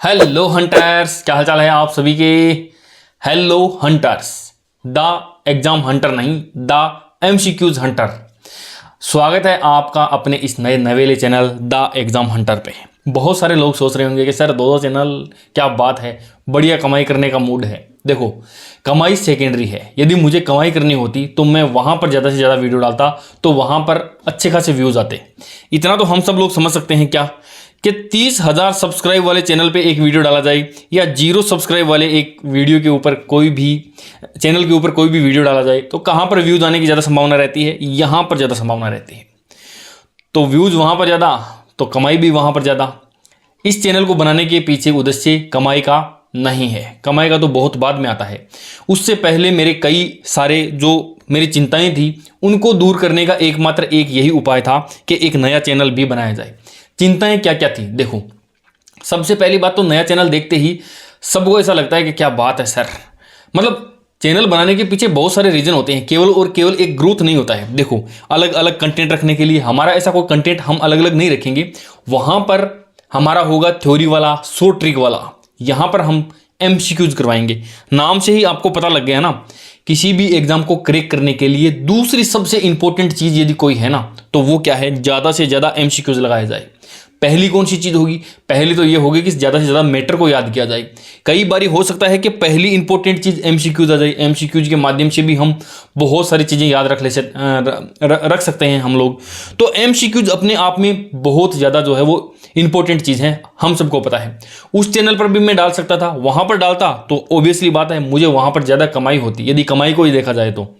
Hello hunters, क्या हाल चाल है आप सभी के। Hello hunters, the exam Hunter नहीं, द एमसीक्यूज हंटर। स्वागत है आपका अपने इस नए नवेले चैनल द एग्जाम हंटर पे। बहुत सारे लोग सोच रहे होंगे कि सर दो चैनल, क्या बात है, बढ़िया कमाई करने का मूड है। देखो, कमाई सेकेंडरी है। यदि मुझे कमाई करनी होती तो मैं वहां पर ज़्यादा से ज़्यादा वीडियो डालता, तो वहां पर अच्छे खासे व्यूज़ आते। इतना तो हम सब लोग समझ सकते हैं क्या कि 30,000 सब्सक्राइब वाले चैनल पे एक वीडियो डाला जाए, या 0 सब्सक्राइब वाले एक वीडियो के ऊपर कोई भी चैनल के ऊपर कोई भी वीडियो डाला जाए, तो कहाँ पर व्यूज़ आने की ज़्यादा संभावना रहती है? यहाँ पर ज़्यादा संभावना रहती है। तो व्यूज़ वहाँ पर ज़्यादा, तो कमाई भी वहाँ पर ज़्यादा। इस चैनल को बनाने के पीछे उद्देश्य कमाई का नहीं है। कमाई का तो बहुत बाद में आता है। उससे पहले मेरे कई सारे जो मेरी चिंताएं थी, उनको दूर करने का एकमात्र एक यही उपाय था कि एक नया चैनल भी बनाया जाए। चिंताएं क्या क्या थी? देखो, सबसे पहली बात तो नया चैनल देखते ही सबको ऐसा लगता है कि क्या बात है सर, मतलब चैनल बनाने के पीछे बहुत सारे रीजन होते हैं, केवल और केवल एक ग्रोथ नहीं होता है। देखो, अलग अलग कंटेंट रखने के लिए हमारा ऐसा कोई कंटेंट हम अलग अलग नहीं रखेंगे। वहां पर हमारा होगा थ्योरी वाला, सो ट्रिक वाला। यहां पर हम एमसीक्यूज करवाएंगे। नाम से ही आपको पता लग गया ना, किसी भी एग्जाम को क्रैक करने के लिए दूसरी सबसे इंपॉर्टेंट चीज यदि कोई है ना, तो वो क्या है? ज्यादा से ज्यादा एमसीक्यूज लगाया जाए। पहली कौन सी चीज होगी? पहली तो ये होगी कि ज्यादा से ज्यादा मैटर को याद किया जाए। कई बारी हो सकता है कि पहली इंपॉर्टेंट चीज एमसीक्यूज आ जाए। एमसीक्यूज के माध्यम से भी हम बहुत सारी चीजें याद रख सकते हैं हम लोग। तो एमसीक्यूज अपने आप में बहुत ज्यादा जो है वो इंपॉर्टेंट चीज है, हम सबको पता है। उस चैनल पर भी मैं डाल सकता था, वहां पर डालता तो ऑब्वियसली बात है मुझे वहां पर ज्यादा कमाई होती, यदि कमाई को ही देखा जाए तो।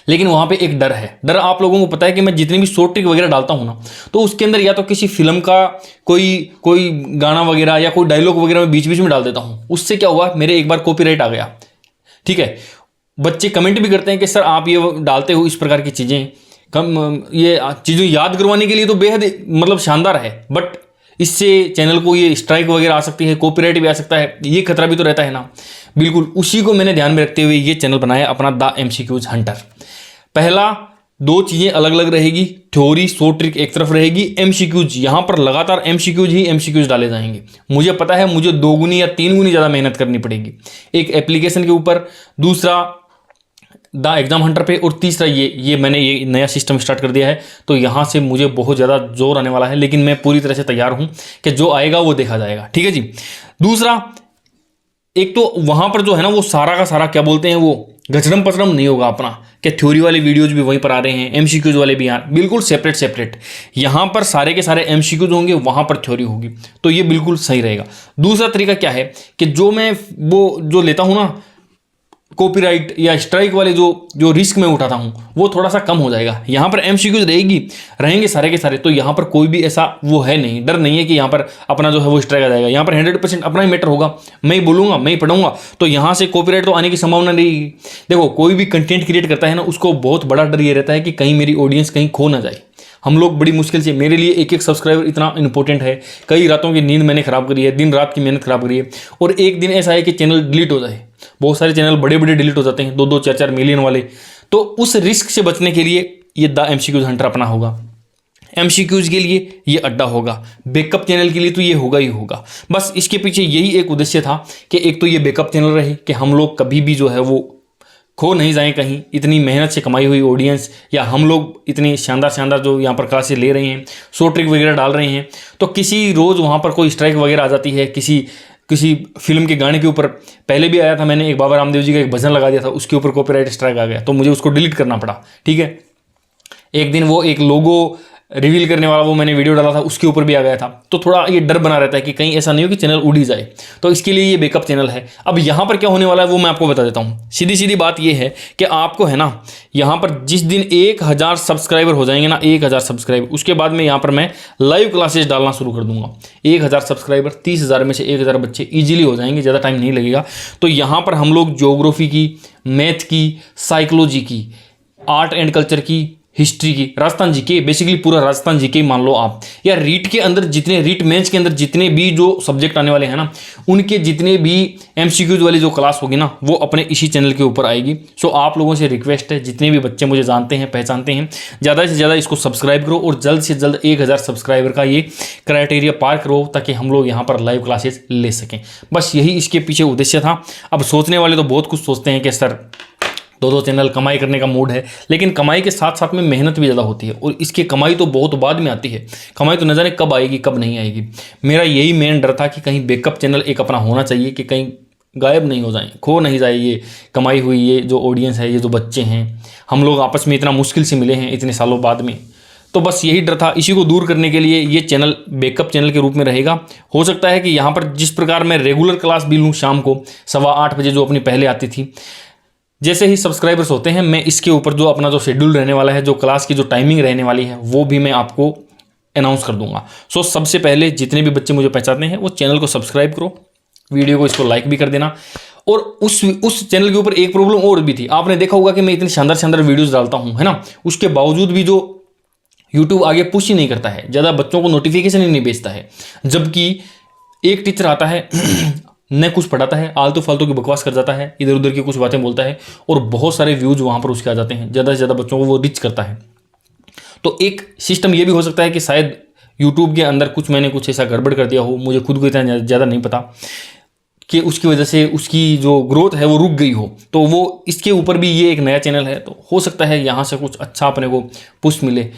लेकिन वहां पे एक डर है। डर आप लोगों को पता है कि मैं जितनी भी शॉर्ट ट्रिक वगैरह डालता हूं ना, तो उसके अंदर या तो किसी फिल्म का कोई कोई गाना वगैरह या कोई डायलॉग वगैरह मैं बीच बीच में डाल देता हूं। उससे क्या हुआ, मेरे एक बार कॉपीराइट आ गया। ठीक है, बच्चे कमेंट भी करते हैं कि सर आप ये डालते हो इस प्रकार की चीजें, कम ये चीजें याद करवाने के लिए तो बेहद मतलब शानदार है, बट इससे चैनल को ये स्ट्राइक वगैरह आ सकती है, कॉपीराइट भी आ सकता है, ये खतरा भी तो रहता है ना। बिल्कुल उसी को मैंने ध्यान में रखते हुए ये चैनल बनाया अपना द एमसीक्यूज हंटर। पहला, दो चीजें अलग अलग रहेगी। थ्योरी सो ट्रिक एक तरफ रहेगी, एमसीक्यूज यहां पर लगातार एमसीक्यूज ही एमसीक्यूज डाले जाएंगे। मुझे पता है मुझे 2 गुनी या 3 गुनी ज्यादा मेहनत करनी पड़ेगी, एक एप्लीकेशन के ऊपर, दूसरा द एग्जाम हंटर पे, और तीसरा ये मैंने ये नया सिस्टम स्टार्ट कर दिया है। तो यहां से मुझे बहुत ज़्यादा जोर आने वाला है, लेकिन मैं पूरी तरह से तैयार हूं कि जो आएगा वो देखा जाएगा। ठीक है जी। दूसरा, एक तो वहां पर जो है ना वो सारा का सारा क्या बोलते हैं, वो गचरम पचरम नहीं होगा अपना, कि थ्योरी वाले वीडियोज भी वहीं पर आ रहे हैं, एमसीक्यूज वाले भी बिल्कुल सेपरेट सेपरेट। यहां पर सारे के सारे एमसीक्यूज होंगे, वहां पर थ्योरी होगी, तो ये बिल्कुल सही रहेगा। दूसरा तरीका क्या है कि जो मैं वो जो लेता हूं ना कॉपीराइट या स्ट्राइक वाले जो रिस्क मैं उठाता हूं, वो थोड़ा सा कम हो जाएगा। यहां पर एमसीक्यूज रहेंगे सारे के सारे, तो यहां पर कोई भी ऐसा वो है नहीं, डर नहीं है कि यहां पर अपना जो है वो स्ट्राइक आ जाएगा। यहां पर 100% अपना ही मैटर होगा, मैं ही बोलूंगा, मैं ही पढ़ूंगा, तो यहां से कॉपीराइट तो आने की संभावना नहीं। देखो, कोई भी कंटेंट क्रिएट करता है ना, उसको बहुत बड़ा डर ये रहता है कि कहीं मेरी ऑडियंस कहीं खो ना जाए। हम लोग बड़ी मुश्किल से, मेरे लिए एक एक सब्सक्राइबर इतना इंपॉर्टेंट है। कई रातों की नींद मैंने खराब करी है, दिन रात की मेहनत खराब करी है, और एक दिन ऐसा है कि चैनल डिलीट हो जाए। बहुत सारे चैनल बड़े बड़े डिलीट हो जाते हैं, 2-2 4-4 मिलियन वाले। तो उस रिस्क से बचने के लिए ये द एमसीक्यूज हंटर अपना होगा। एमसीक्यूज के लिए ये अड्डा होगा, बैकअप चैनल के लिए तो ये होगा ही होगा। बस इसके पीछे यही एक उद्देश्य था कि एक तो ये बैकअप चैनल रहे, कि हम लोग कभी भी जो है वो खो नहीं जाएं कहीं। इतनी मेहनत से कमाई हुई ऑडियंस, या हम लोग इतनी शानदार शानदार जो यहाँ पर क्लासेस ले रहे हैं, शो ट्रिक वगैरह डाल रहे हैं, तो किसी रोज़ वहाँ पर कोई स्ट्राइक वगैरह आ जाती है, किसी फिल्म के गाने के ऊपर। पहले भी आया था, मैंने एक बाबा रामदेव जी का एक भजन लगा दिया था, उसके ऊपर कॉपीराइट स्ट्राइक आ गया, तो मुझे उसको डिलीट करना पड़ा। ठीक है, एक दिन वो एक लोगो रिवील करने वाला वो मैंने वीडियो डाला था, उसके ऊपर भी आ गया था। तो थोड़ा ये डर बना रहता है कि कहीं ऐसा नहीं हो कि चैनल उड़ ही जाए, तो इसके लिए ये बैकअप चैनल है। अब यहाँ पर क्या होने वाला है वो मैं आपको बता देता हूँ। सीधी सीधी बात ये है कि आपको है ना, यहाँ पर जिस दिन 1000 सब्सक्राइबर हो जाएंगे ना, 1000 सब्सक्राइबर, उसके बाद में यहाँ पर मैं लाइव क्लासेस डालना शुरू कर दूंगा। 1000 सब्सक्राइबर, 30,000 में से 1000 बच्चे ईजिली हो जाएंगे, ज़्यादा टाइम नहीं लगेगा। तो यहाँ पर हम लोग ज्योग्राफी की, मैथ की, साइकोलॉजी की, आर्ट एंड कल्चर की, हिस्ट्री की, राजस्थान जीके, बेसिकली पूरा राजस्थान जीके मान लो आप, या रीट के अंदर जितने, रीट मेंस के अंदर जितने भी जो सब्जेक्ट आने वाले हैं ना, उनके जितने भी एमसीक्यूज वाली जो क्लास होगी ना, वो अपने इसी चैनल के ऊपर आएगी। सो आप लोगों से रिक्वेस्ट है, जितने भी बच्चे मुझे जानते हैं, पहचानते हैं, ज़्यादा से ज़्यादा इसको सब्सक्राइब करो और जल्द से जल्द 1000 सब्सक्राइबर का ये क्राइटेरिया पार करो, ताकि हम लोग यहाँ पर लाइव क्लासेस ले सकें। बस यही इसके पीछे उद्देश्य था। अब सोचने वाले तो बहुत कुछ सोचते हैं कि सर दो चैनल, कमाई करने का मूड है, लेकिन कमाई के साथ साथ में मेहनत भी ज़्यादा होती है, और इसकी कमाई तो बहुत बाद में आती है। कमाई तो न जाने कब आएगी कब नहीं आएगी। मेरा यही मेन डर था कि कहीं बैकअप चैनल एक अपना होना चाहिए, कि कहीं गायब नहीं हो जाए, खो नहीं जाए ये कमाई हुई, ये जो ऑडियंस है, ये जो बच्चे हैं, हम लोग आपस में इतना मुश्किल से मिले हैं इतने सालों बाद में। तो बस यही डर था। इसी को दूर करने के लिए ये चैनल बैकअप चैनल के रूप में रहेगा। हो सकता है कि यहाँ पर जिस प्रकार मैं रेगुलर क्लास भी लूँ शाम को 8:15 बजे जो अपनी पहले आती थी, जैसे ही सब्सक्राइबर्स होते हैं, मैं इसके ऊपर जो अपना जो शेड्यूल रहने वाला है, जो क्लास की जो टाइमिंग रहने वाली है, वो भी मैं आपको अनाउंस कर दूंगा। सो सबसे पहले जितने भी बच्चे मुझे पहचानते हैं वो चैनल को सब्सक्राइब करो, वीडियो को इसको लाइक भी कर देना। और उस चैनल के ऊपर एक प्रॉब्लम और भी थी, आपने देखा होगा कि मैं इतनी शानदार शानदार वीडियोस डालता हूं, है ना, उसके बावजूद भी जो यूट्यूब आगे पुश ही नहीं करता है, ज़्यादा बच्चों को नोटिफिकेशन ही नहीं भेजता है। जबकि एक टीचर आता है न कुछ पढ़ाता है, आलतू फालतू की बकवास कर जाता है, इधर उधर की कुछ बातें बोलता है, और बहुत सारे व्यूज वहाँ पर उसके आ जाते हैं, ज़्यादा से ज़्यादा बच्चों को वो रीच करता है। तो एक सिस्टम ये भी हो सकता है कि शायद यूट्यूब के अंदर मैंने कुछ ऐसा गड़बड़ कर दिया हो, मुझे खुद को इतना ज़्यादा नहीं पता, कि उसकी वजह से उसकी जो ग्रोथ है वो रुक गई हो। तो वो इसके ऊपर भी ये एक नया चैनल है, तो हो सकता है यहाँ से कुछ अच्छा अपने को पुश मिले।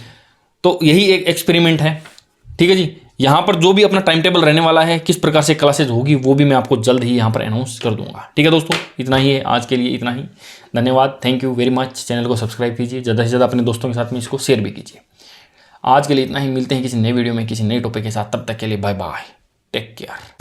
तो यही एक एक्सपेरिमेंट है, ठीक है जी। यहाँ पर जो भी अपना टाइम टेबल रहने वाला है, किस प्रकार से क्लासेज होगी, वो भी मैं आपको जल्द ही यहाँ पर अनाउंस कर दूंगा। ठीक है दोस्तों, इतना ही है आज के लिए, इतना ही। धन्यवाद, thank you very much. Channel को सब्सक्राइब कीजिए, ज़्यादा से ज़्यादा अपने दोस्तों के साथ में इसको शेयर भी कीजिए। आज के लिए इतना ही, मिलते हैं किसी नए वीडियो में किसी नए टॉपिक के साथ, तब तक के लिए बाय बाय, टेक केयर।